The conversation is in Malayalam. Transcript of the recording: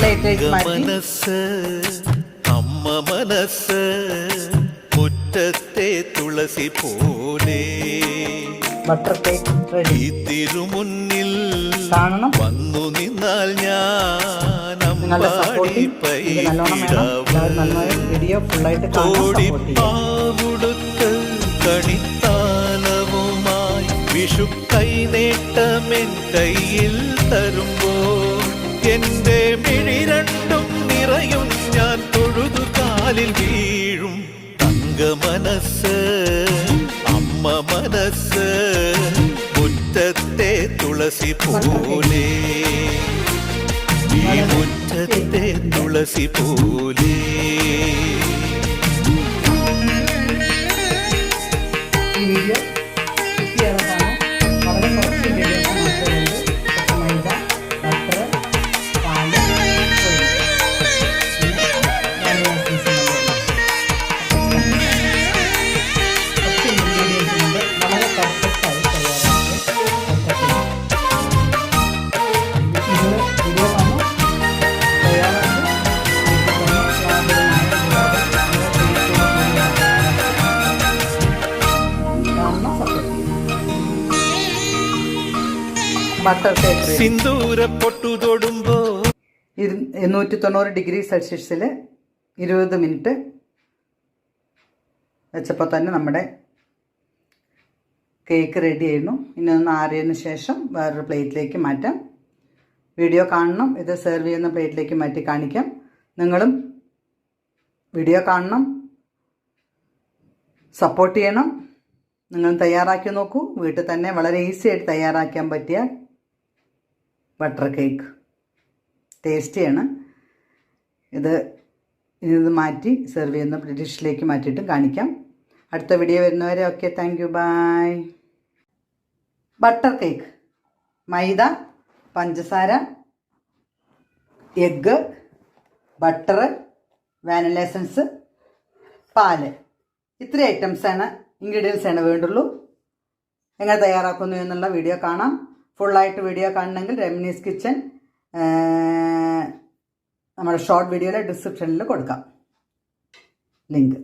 പ്ലേറ്റിലേക്ക് മാറ്റി. മനസ്സ് അമ്മ മനസ്സ് മുറ്റത്തെ തുളസി പോലെ ബട്ടർ കേക്ക് റെഡി. ഈ തിരുമുന്നിൽ കാണണം. വന്നു നിന്നാൽ ഞാൻ നിങ്ങളുടെ സപ്പോർട്ടിങ് ഇത് നല്ലോണം വേണം. എല്ലാവരും നന്നായി വീഡിയോ ഫുള്ളായിട്ട് കോടിപ്പാവുടുത്ത് കണിത്താലവുമായി വിഷു കൈനേട്ടമെൻ കയ്യിൽ തരുമ്പോൾ എന്റെ മിഴി രണ്ടും നിറയും ഞാൻ തൊഴുതു കാലിൽ വീഴും. തങ്ക മനസ്സ് അമ്മ മനസ്സ് മുറ്റത്തെ തുളസി പോലെ ഈ മുറ്റത്തെ തുളസി പോലെ. ഈ വീഡിയോ വളരെ കുറച്ച് ഇൻഗ്രീഡിയൻസ് മാത്രമേ ഉള്ളൂ. മൈദ, ബട്ടർ, പാല്, കുറച്ച് ഇൻഗ്രീഡിയൻസ് കൊണ്ട് വളരെ പെർഫെക്റ്റായി ബട്ടർ കേക്ക് സിന്ദൂര പൊട്ടു തൊടുമ്പോ 290 ഡിഗ്രി സെൽഷ്യസിൽ 20 മിനിറ്റ് വെച്ചപ്പോൾ തന്നെ നമ്മുടെ കേക്ക് റെഡി ആയിരുന്നു. ഇനി ഒന്ന് ആറിയതിന് ശേഷം വേറൊരു പ്ലേറ്റിലേക്ക് മാറ്റാം. വീഡിയോ കാണണം. ഇത് സെർവ് ചെയ്യുന്ന പ്ലേറ്റിലേക്ക് മാറ്റി കാണിക്കാം. നിങ്ങളും വീഡിയോ കാണണം, സപ്പോർട്ട് ചെയ്യണം. നിങ്ങൾ തയ്യാറാക്കി നോക്കൂ. വീട്ടിൽ തന്നെ വളരെ ഈസി ആയിട്ട് തയ്യാറാക്കാൻ പറ്റിയ ബട്ടർ കേക്ക് ടേസ്റ്റിയാണ്. ഇത് മാറ്റി സെർവ് ചെയ്യുന്ന ഡിഷിലേക്ക് മാറ്റിയിട്ടും കാണിക്കാം. അടുത്ത വീഡിയോ വരുന്നവരെ okay, thank you, bye. Butter cake, maida, പഞ്ചസാര, എഗ്ഗ്, ബട്ടർ, വാനില എസൻസ്, പാല്, ഇത്രയും ഐറ്റംസാണ്, ഇൻഗ്രീഡിയൻസ് ആണ് വേണ്ടുള്ളൂ. എങ്ങനെ തയ്യാറാക്കുന്നു എന്നുള്ള വീഡിയോ കാണാം. ഫുള്ളായിട്ട് വീഡിയോ കാണണമെങ്കിൽ റെമിനീസ് കിച്ചൻ നമ്മുടെ ഷോർട്ട് വീഡിയോയുടെ ഡിസ്ക്രിപ്ഷനിൽ കൊടുക്കാം ലിങ്ക്.